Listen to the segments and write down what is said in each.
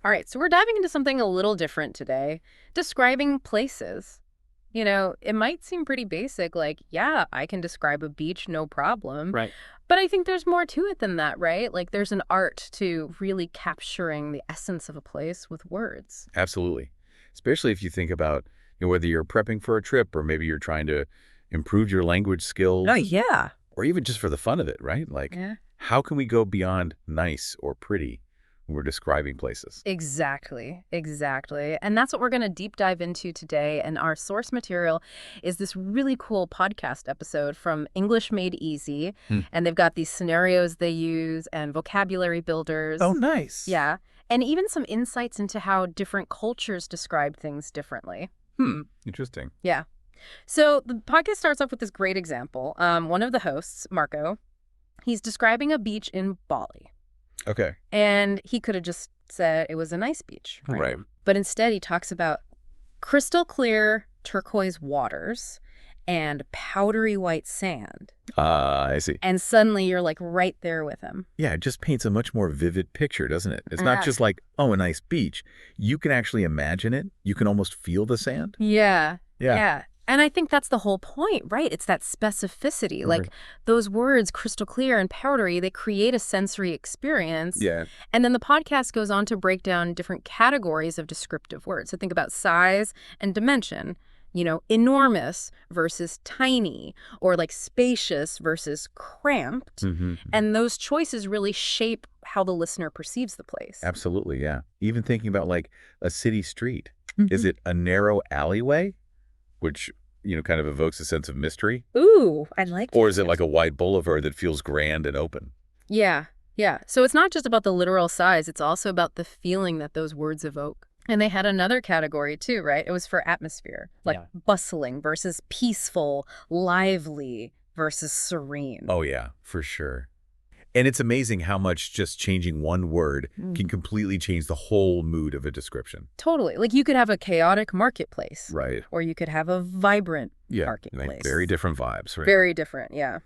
All right, so we're diving into something a little different today, describing places. It might seem pretty basic, like, yeah, I can describe a beach, no problem. Right. But I think there's more to it than that, right? Like, there's an art to really capturing the essence of a place with words. Absolutely. Especially if you think about whether you're prepping for a trip or maybe you're trying to improve your language Oh, skills yeah. or even just for the fun of it, right? Like, Yeah. how can we go beyond nice or pretty when we're describing places? Exactly, exactly. And that's what we're going to deep dive into today. And our source material is this really cool podcast episode from English Made Easy. Hmm. And they've got these scenarios they use and vocabulary Oh, builders. nice. Yeah. And even some insights into how different cultures describe things differently. Interesting. Yeah. So the podcast starts off with this great example. One of the hosts, Marco, he's describing a beach in Bali. Okay. And he could have just said it was a nice beach. Right. But instead, he talks about crystal clear turquoise waters and powdery white sand. I see. And suddenly you're like right there with him. Yeah, it just paints a much more vivid picture, doesn't it? It's not Yeah. just like, oh, a nice beach. You can actually imagine it. You can almost feel the sand. Yeah. Yeah. Yeah. And I think that's the whole point, right? It's that specificity. Like Right. those words, crystal clear and powdery, they create a sensory experience. Yeah. And then the podcast goes on to break down different categories of descriptive words. So think about size and dimension, enormous versus tiny, or like spacious versus cramped. Mm-hmm. And those choices really shape how the listener perceives the place. Absolutely, yeah. Even thinking about like a city street. Mhm. Is it a narrow alleyway, which, kind of evokes a sense of mystery? Ooh, I like Or is it like a wide boulevard that feels grand and open? Yeah, yeah. So it's not just about the literal size, it's also about the feeling that those words evoke. And they had another category too, right? It was for atmosphere, like Yeah. bustling versus peaceful, lively versus serene. Oh, yeah, for sure. And it's amazing how much just changing one word can completely change the whole mood of a description. Totally. Like you could have a chaotic marketplace, Right. or you could have a vibrant Yeah. marketplace. Like very different vibes, right? Very different, yeah.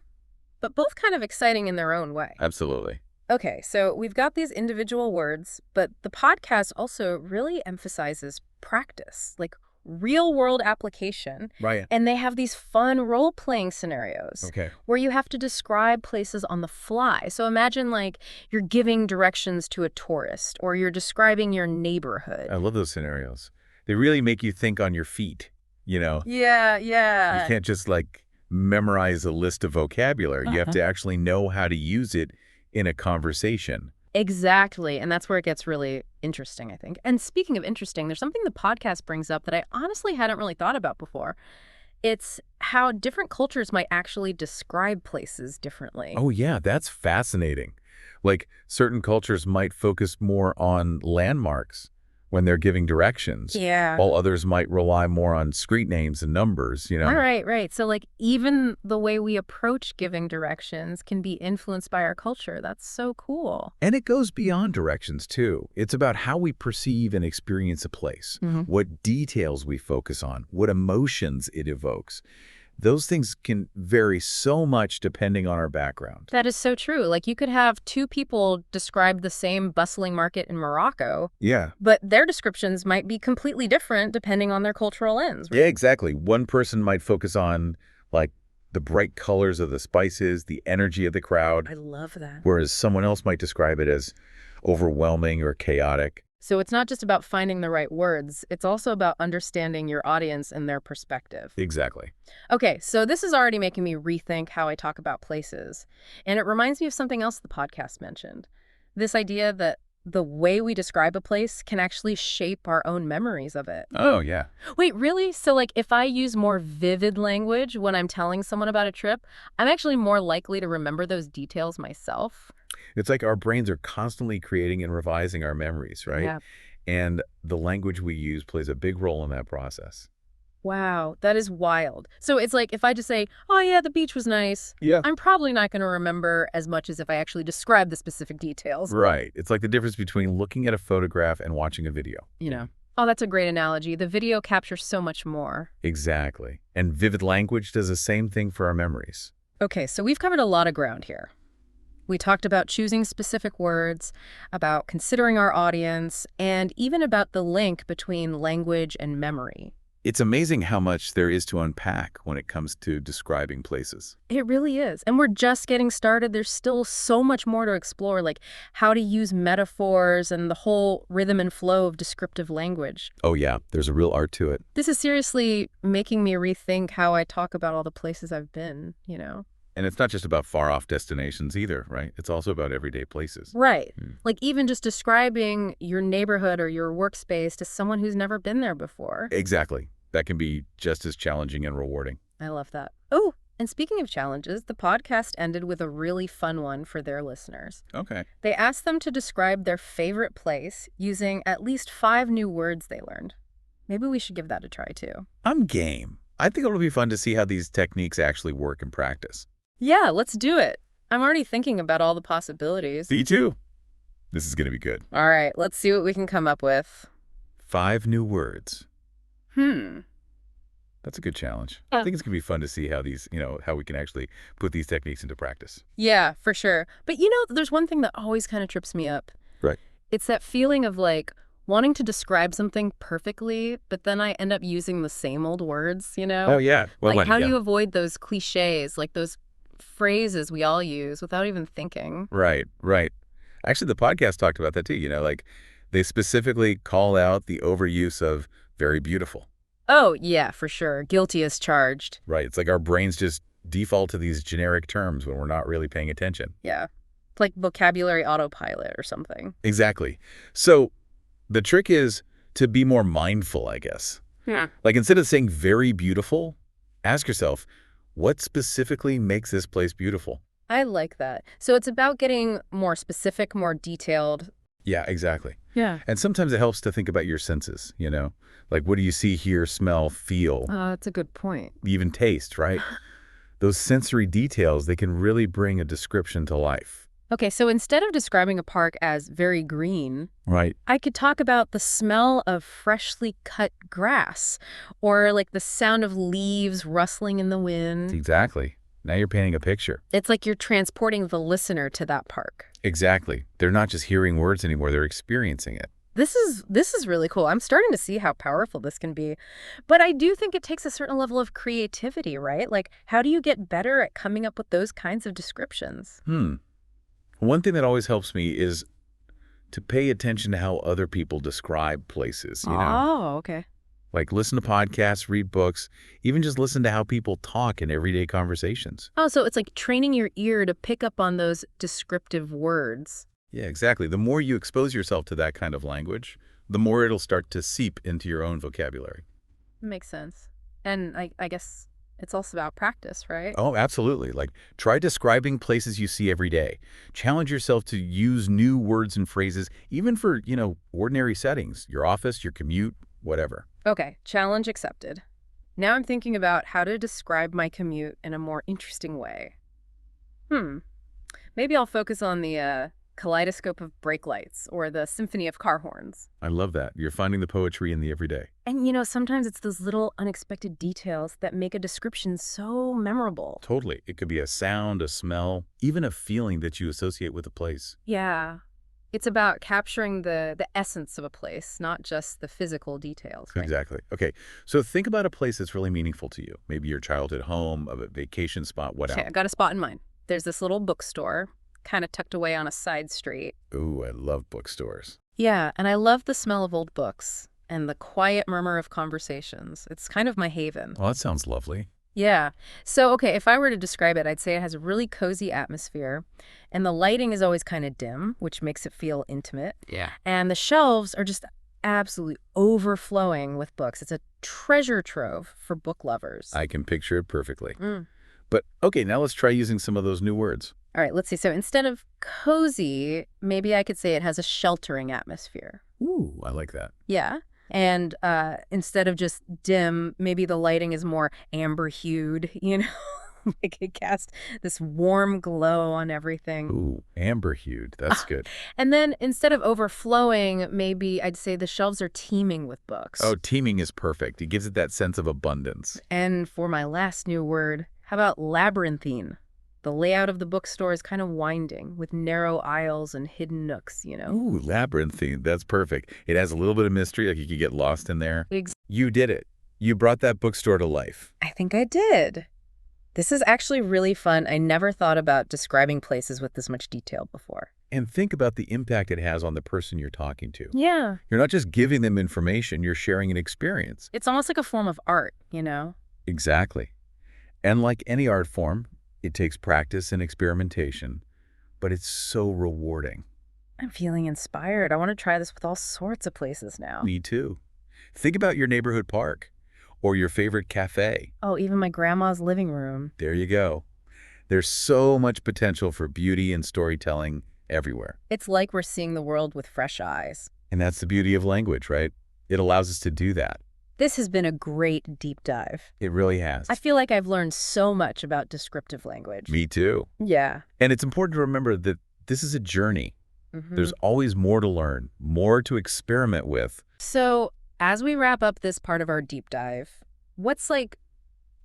But both kind of exciting in their own way. Absolutely. Okay, so we've got these individual words, but the podcast also really emphasizes practice, like real world application. Right. And they have these fun role-playing scenarios Okay. where you have to describe places on the fly. So imagine like you're giving directions to a tourist or you're describing your neighborhood. I love those scenarios. They really make you think on your feet, Yeah, You yeah. can't just like memorize a list of vocabulary. You have to actually know how to use it in a conversation. Exactly. And that's where it gets really interesting, I think. And speaking of interesting, there's something the podcast brings up that I honestly hadn't really thought about before. It's how different cultures might actually describe places differently. Oh, yeah, that's fascinating. Like certain cultures might focus more on landmarks when they're giving directions, Yeah. while others might rely more on street names and numbers, All right, right. So like even the way we approach giving directions can be influenced by our culture. That's so cool. And it goes beyond directions, too. It's about how we perceive and experience a place, what details we focus on, what emotions it evokes. Those things can vary so much depending on our background. That is so true. Like you could have two people describe the same bustling market in Morocco, Yeah. but their descriptions might be completely different depending on their cultural lens. Yeah, exactly. One person might focus on, like, the bright colors of the spices, the energy of the crowd, I love that. whereas someone else might describe it as overwhelming or chaotic. So it's not just about finding the right words, it's also about understanding your audience and their perspective. Exactly. Okay, so this is already making me rethink how I talk about places. And it reminds me of something else the podcast mentioned. This idea that the way we describe a place can actually shape our own memories of it. Oh, yeah. Wait, really? So like if I use more vivid language when I'm telling someone about a trip, I'm actually more likely to remember those details myself? It's like our brains are constantly creating and revising our memories, right? Yeah. And the language we use plays a big role in that process. Wow, that is wild. So it's like if I just say, oh yeah, the beach was nice, Yeah. I'm probably not going to remember as much as if I actually describe the specific details. Right. It's like the difference between looking at a photograph and watching a video. Oh, that's a great analogy. The video captures so much more. Exactly. And vivid language does the same thing for our memories. Okay, so we've covered a lot of ground here. We talked about choosing specific words, about considering our audience, and even about the link between language and memory. It's amazing how much there is to unpack when it comes to describing places. It really is. And we're just getting started. There's still so much more to explore, like how to use metaphors and the whole rhythm and flow of descriptive language. Oh yeah, there's a real art to it. This is seriously making me rethink how I talk about all the places I've been. And it's not just about far-off destinations either, right? It's also about everyday places. Right. Mm. Like even just describing your neighborhood or your workspace to someone who's never been there before. Exactly. That can be just as challenging and rewarding. I love that. Oh, and speaking of challenges, the podcast ended with a really fun one for their listeners. Okay. They asked them to describe their favorite place using at least 5 new words they learned. Maybe we should give that a try too. I'm game. I think it'll be fun to see how these techniques actually work in practice. Yeah, let's do it. I'm already thinking about all the possibilities. Me too. This is going to be good. All right, let's see what we can come up with. 5 new words. That's a good challenge. I think it's going to be fun to see how these, how we can actually put these techniques into practice. Yeah, for sure. But there's one thing that always kind of trips me up. Right. It's that feeling of like wanting to describe something perfectly, but then I end up using the same old words, Oh, yeah. Well, Like how do you avoid those cliches, like those phrases we all use without even thinking? Right, right. Actually, the podcast talked about that too. Like they specifically call out the overuse of very beautiful. Oh, yeah, for sure. Guilty as charged. Right. It's like our brains just default to these generic terms when we're not really paying attention. Yeah. It's like vocabulary autopilot or something. Exactly. So the trick is to be more mindful, I guess. Yeah. Like instead of saying very beautiful, ask yourself, what specifically makes this place beautiful? I like that. So it's about getting more specific, more detailed. Yeah, exactly. Yeah. And sometimes it helps to think about your senses, Like what do you see, hear, smell, feel, That's a good point. even taste, right? Those sensory details, they can really bring a description to life. Okay, so instead of describing a park as very green, Right. I could talk about the smell of freshly cut grass or like the sound of leaves rustling in the wind. Exactly. Now you're painting a picture. It's like you're transporting the listener to that park. Exactly. They're not just hearing words anymore, they're experiencing it. This is really cool. I'm starting to see how powerful this can be. But I do think it takes a certain level of creativity, right? Like, how do you get better at coming up with those kinds of descriptions? One thing that always helps me is to pay attention to how other people describe places, Oh, okay. Like listen to podcasts, read books, even just listen to how people talk in everyday conversations. Oh, so it's like training your ear to pick up on those descriptive words. Yeah, exactly. The more you expose yourself to that kind of language, the more it'll start to seep into your own vocabulary. Makes sense. And I guess it's also about practice, right? Oh, absolutely. Like try describing places you see every day. Challenge yourself to use new words and phrases, even for, ordinary settings, your office, your commute, whatever. Okay, challenge accepted. Now I'm thinking about how to describe my commute in a more interesting way. Maybe I'll focus on the kaleidoscope of brake lights or the symphony of car horns. I love that. You're finding the poetry in the everyday. And sometimes it's those little unexpected details that make a description so memorable. Totally. It could be a sound, a smell, even a feeling that you associate with a place. Yeah. It's about capturing the essence of a place, not just the physical details. Right? Exactly. Okay. So think about a place that's really meaningful to you. Maybe your childhood home, a vacation spot, whatever. Okay, I got a spot in mind. There's this little bookstore, kind of tucked away on a side street. Ooh, I love bookstores. Yeah, and I love the smell of old books and the quiet murmur of conversations. It's kind of my haven. Well, that sounds lovely. Yeah. So, okay, if I were to describe it, I'd say it has a really cozy atmosphere, and the lighting is always kind of dim, which makes it feel intimate. Yeah. And the shelves are just absolutely overflowing with books. It's a treasure trove for book lovers. I can picture it perfectly. Mm. But okay, now let's try using some of those new words. All right, let's see. So instead of cozy, maybe I could say it has a sheltering atmosphere. Ooh, I like that. Yeah. And instead of just dim, maybe the lighting is more amber-hued, Like it casts this warm glow on everything. Ooh, amber-hued. That's good. And then instead of overflowing, maybe I'd say the shelves are teeming with books. Oh, teeming is perfect. It gives it that sense of abundance. And for my last new word, how about labyrinthine? The layout of the bookstore is kind of winding, with narrow aisles and hidden nooks, you know? Ooh, labyrinthine. That's perfect. It has a little bit of mystery, like you could get lost in there. You did it. You brought that bookstore to life. I think I did. This is actually really fun. I never thought about describing places with this much detail before. And think about the impact it has on the person you're talking to. Yeah. You're not just giving them information, you're sharing an experience. It's almost like a form of art, you know? Exactly. And like any art form, it takes practice and experimentation, but it's so rewarding. I'm feeling inspired. I want to try this with all sorts of places now. Me too. Think about your neighborhood park or your favorite cafe. Oh, even my grandma's living room. There you go. There's so much potential for beauty and storytelling everywhere. It's like we're seeing the world with fresh eyes. And that's the beauty of language, right? It allows us to do that. This has been a great deep dive. It really has. I feel like I've learned so much about descriptive language. Me too. Yeah. And it's important to remember that this is a journey. There's always more to learn, more to experiment with. So, as we wrap up this part of our deep dive, what's like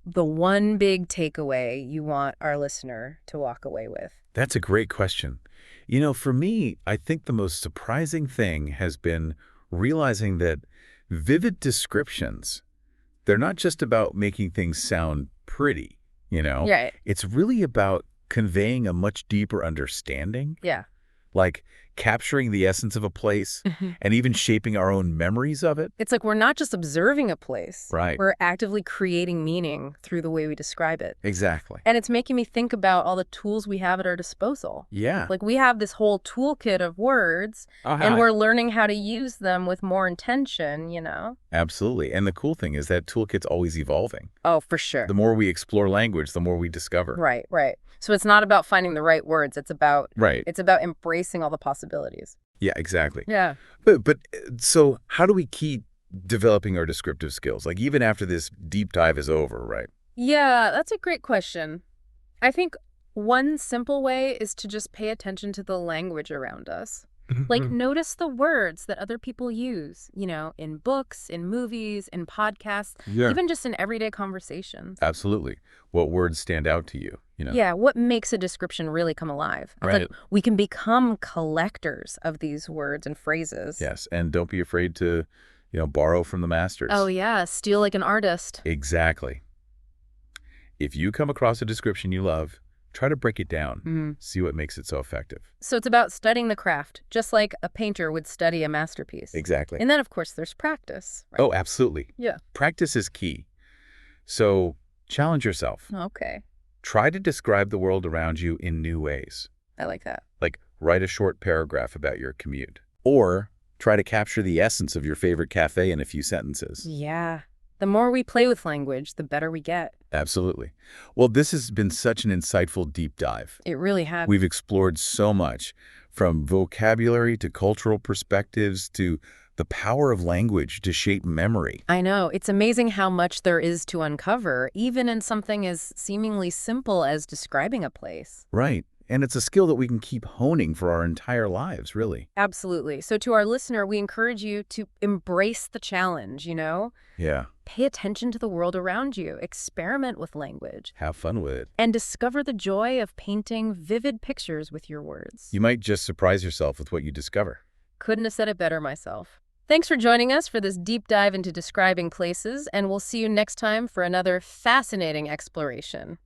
the one big takeaway you want our listener to walk away with? That's a great question. You know, for me, I think the most surprising thing has been realizing that vivid descriptions, they're not just about making things sound pretty, you know? Right. It's really about conveying a much deeper understanding, Yeah. like capturing the essence of a place and even shaping our own memories of it. It's like we're not just observing a place. Right. We're actively creating meaning through the way we describe it. Exactly. And it's making me think about all the tools we have at our disposal. Yeah. Like we have this whole toolkit of words, and we're learning how to use them with more intention, you know? Absolutely. And the cool thing is that toolkit's always evolving. Oh, for sure. The more we explore language, the more we discover. Right, right. So it's not about finding the right words. It's about embracing all the possibilities. Yeah, exactly. Yeah. But so how do we keep developing our descriptive skills? Like even after this deep dive is over, right? Yeah, that's a great question. I think one simple way is to just pay attention to the language around us. Like notice the words that other people use, you know, in books, in movies, in podcasts, even just in everyday conversations. Absolutely. What words stand out to you, you know? Yeah, what makes a description really come alive? It's Right. like we can become collectors of these words and phrases. Yes, and don't be afraid to, borrow from the masters. Oh, yeah, steal like an artist. Exactly. If you come across a description you love, try to break it down. See what makes it so effective. So it's about studying the craft, just like a painter would study a masterpiece. Exactly. And then, of course, there's practice. Right? Oh, absolutely. Yeah. Practice is key. So challenge yourself. Okay. Try to describe the world around you in new ways. I like that. Like write a short paragraph about your commute. Or try to capture the essence of your favorite cafe in a few sentences. Yeah. The more we play with language, the better we get. Absolutely. Well, this has been such an insightful deep dive. It really has. We've explored so much, from vocabulary to cultural perspectives to the power of language to shape memory. I know. It's amazing how much there is to uncover, even in something as seemingly simple as describing a place. Right. And it's a skill that we can keep honing for our entire lives, really. Absolutely. So to our listener, we encourage you to embrace the challenge, you know? Yeah. Pay attention to the world around you. Experiment with language. Have fun with it. And discover the joy of painting vivid pictures with your words. You might just surprise yourself with what you discover. Couldn't have said it better myself. Thanks for joining us for this deep dive into describing places, and we'll see you next time for another fascinating exploration.